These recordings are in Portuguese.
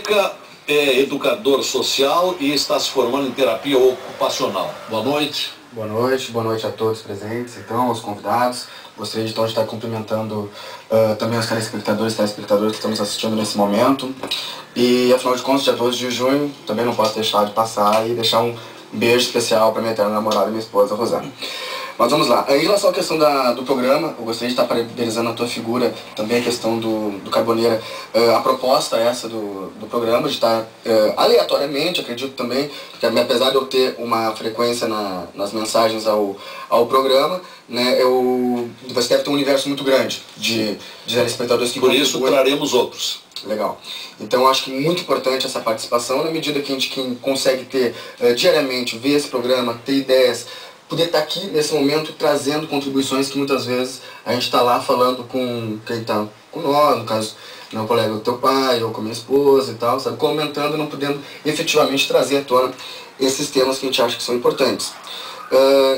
Sica é educador social e está se formando em terapia ocupacional. Boa noite. Boa noite a todos presentes, então, aos convidados. Gostaria então de estar cumprimentando também os telespectadores e telespectadoras que estamos assistindo nesse momento. E, afinal de contas, dia 12 de junho, também não posso deixar de passar e deixar um beijo especial para minha eterna namorada e minha esposa, Rosana. Mas vamos lá. Em relação à questão do programa, eu gostaria de estar parabenizando a tua figura, também a questão do Carboneira. A proposta essa do programa, de estar aleatoriamente, acredito também, porque apesar de eu ter uma frequência nas mensagens ao programa, né, você deve ter um universo muito grande de telespectadores que Por isso traremos outros. Legal. Então eu acho que muito importante essa participação, na medida que a gente consegue ter diariamente, ver esse programa, ter ideias, poder estar aqui nesse momento trazendo contribuições que muitas vezes a gente está lá falando com quem está com nós, no caso, meu colega do teu pai, ou com minha esposa e tal, sabe, comentando, não podendo efetivamente trazer à tona esses temas que a gente acha que são importantes.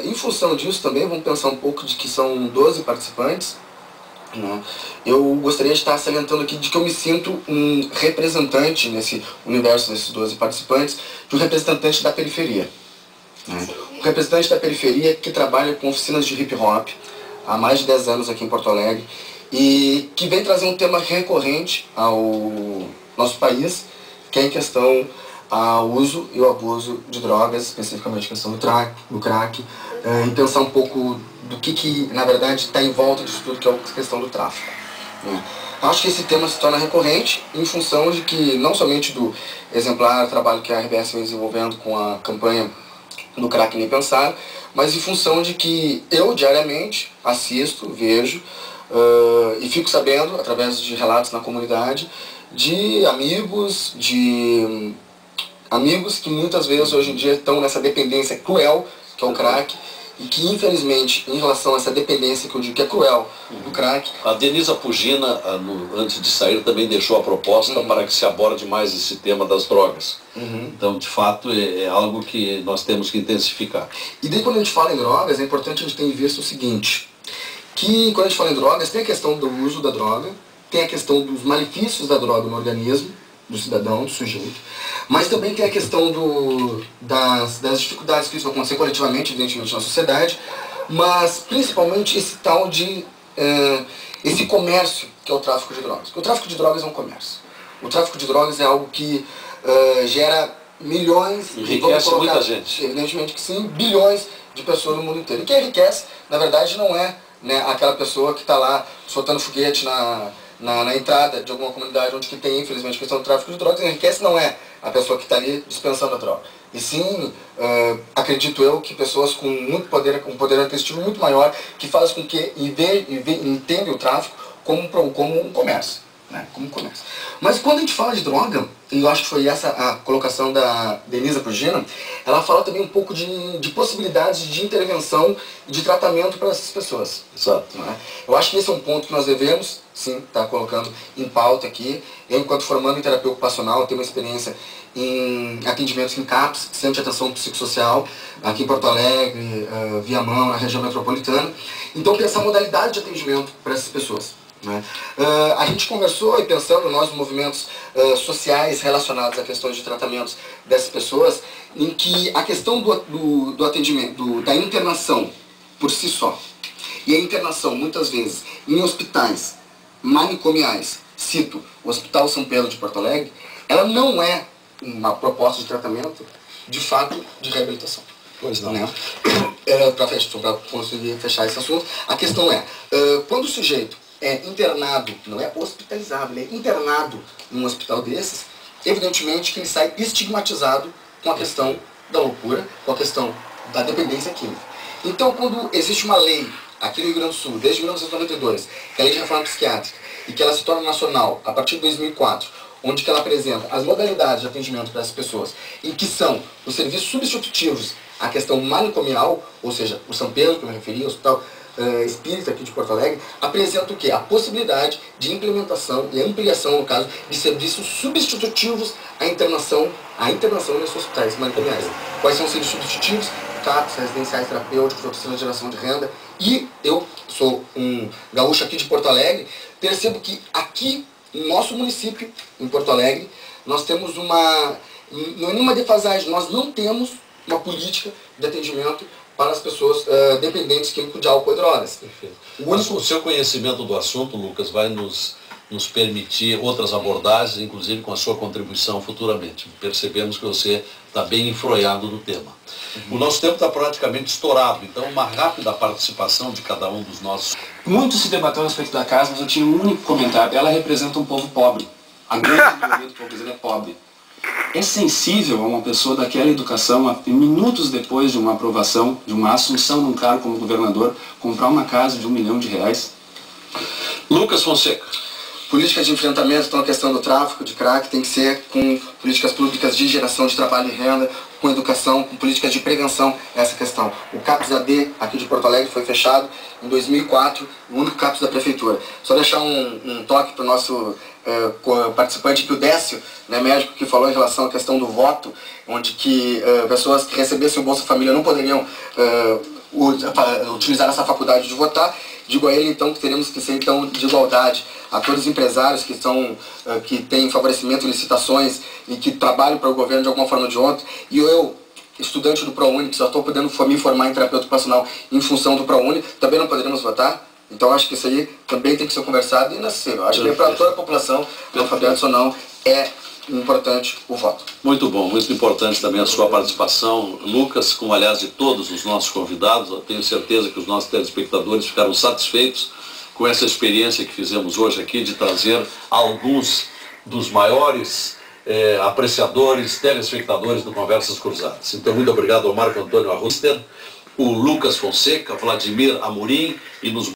Em função disso também, vamos pensar um pouco de que são 12 participantes, né? Eu gostaria de estar salientando aqui de que eu me sinto um representante nesse universo desses 12 participantes, de um representante da periferia. Um representante da periferia que trabalha com oficinas de hip hop há mais de 10 anos aqui em Porto Alegre e que vem trazer um tema recorrente ao nosso país, que é em questão ao uso e o abuso de drogas, especificamente a questão do crack, e pensar um pouco do que na verdade está em volta disso tudo, que é a questão do tráfico. Acho que esse tema se torna recorrente em função de que não somente do exemplar trabalho que a RBS vem desenvolvendo com a campanha do Crack Nem Pensar, mas em função de que eu diariamente assisto, vejo e fico sabendo, através de relatos na comunidade, de amigos que muitas vezes hoje em dia estão nessa dependência cruel, que é o crack, e que infelizmente, em relação a essa dependência que eu digo que é cruel, do crack... A Denisa Pugina, antes de sair, também deixou a proposta para que se aborde mais esse tema das drogas. Então, de fato, é algo que nós temos que intensificar. E daí, quando a gente fala em drogas, é importante a gente ter em vista o seguinte, que quando a gente fala em drogas, tem a questão do uso da droga, tem a questão dos malefícios da droga no organismo, do cidadão, do sujeito, mas também tem a questão das dificuldades que isso vai acontecer coletivamente, evidentemente, na sociedade, mas principalmente esse tal de esse comércio que é o tráfico de drogas. Porque o tráfico de drogas é um comércio. O tráfico de drogas é algo que gera milhões... Enriquece muita gente. Evidentemente que sim, bilhões de pessoas no mundo inteiro. E quem enriquece, na verdade, não é, né, aquela pessoa que está lá soltando foguete na entrada de alguma comunidade onde que tem, infelizmente, a questão do tráfico de drogas. Enriquece não é a pessoa que está ali dispensando a droga. E sim, acredito eu, que pessoas com muito poder, com um poder aquisitivo muito maior, que fazem com que entendem o tráfico como um comércio. Como um comércio. Mas quando a gente fala de droga, e eu acho que foi essa a colocação da Denisa Pugina, ela fala também um pouco de possibilidades de intervenção e de tratamento para essas pessoas. Exato. Eu acho que esse é um ponto que nós devemos, sim, estar colocando em pauta aqui. Eu, enquanto formando em terapia ocupacional, tenho uma experiência em atendimentos em CAPS, Centro de Atenção Psicossocial, aqui em Porto Alegre, Viamão, na região metropolitana. Então, pensar a modalidade de atendimento para essas pessoas. A gente conversou e pensando nós movimentos sociais relacionados a questões de tratamentos dessas pessoas, em que a questão do atendimento, da internação por si só, e a internação muitas vezes em hospitais manicomiais, cito o Hospital São Pedro de Porto Alegre, ela não é uma proposta de tratamento de fato de reabilitação. Pois não. Para conseguir fechar esse assunto, a questão é, quando o sujeito é internado, não é hospitalizado, ele é internado num hospital desses, evidentemente que ele sai estigmatizado com a questão da loucura, com a questão da dependência química. Então, quando existe uma lei aqui no Rio Grande do Sul, desde 1992, que é a Lei de Reforma Psiquiátrica, e que ela se torna nacional a partir de 2004, onde que ela apresenta as modalidades de atendimento para essas pessoas, em que são os serviços substitutivos à questão manicomial, ou seja, o São Pedro, que eu me referi, o Hospital Espírita aqui de Porto Alegre, apresenta o quê? A possibilidade de implementação e ampliação, no caso, de serviços substitutivos à internação nesses hospitais manicomiais. Quais são os serviços substitutivos? CAPs, residenciais terapêuticos, oficinas de geração de renda. E eu sou um gaúcho aqui de Porto Alegre, percebo que aqui, no nosso município, em Porto Alegre, nós temos nenhuma defasagem, nós não temos uma política de atendimento para as pessoas dependentes químicos de álcool e drogas. Perfeito. O seu conhecimento do assunto, Lucas, vai nos permitir outras abordagens, inclusive com a sua contribuição futuramente. Percebemos que você está bem enfroiado no tema. O nosso tempo está praticamente estourado, então uma rápida participação de cada um dos nossos. Muito se debateu a respeito da casa, mas eu tinha um único comentário. Ela representa um povo pobre. A grande maioria do povo brasileiro é pobre. É sensível a uma pessoa daquela educação, minutos depois de uma aprovação, de uma assunção num cargo como governador, comprar uma casa de R$1 milhão? Lucas Fonseca. Políticas de enfrentamento, então a questão do tráfico de crack tem que ser com políticas públicas de geração de trabalho e renda, com educação, com políticas de prevenção, essa questão. O CAPS AD aqui de Porto Alegre foi fechado em 2004, o único CAPS da prefeitura. Só deixar um toque para o nosso participante, que o Décio, né, médico, que falou em relação à questão do voto, onde que pessoas que recebessem o Bolsa Família não poderiam utilizar essa faculdade de votar. Digo a ele, então, que teremos que ser, então, de igualdade a todos os empresários que têm favorecimento em licitações e que trabalham para o governo de alguma forma ou de outra. E eu, estudante do ProUni, que só estou podendo me formar em terapeuta ocupacional em função do ProUni, também não poderemos votar. Então, acho que isso aí também tem que ser conversado e nascer. Acho que para toda a população, analfabetos ou não, é importante o voto. Muito bom, muito importante também a sua participação, Lucas, como aliás de todos os nossos convidados. Eu tenho certeza que os nossos telespectadores ficaram satisfeitos com essa experiência que fizemos hoje aqui de trazer alguns dos maiores apreciadores, telespectadores do Conversas Cruzadas. Então, muito obrigado ao Marco Antônio Arruster, o Lucas Fonseca, Vladimir Amorim e nos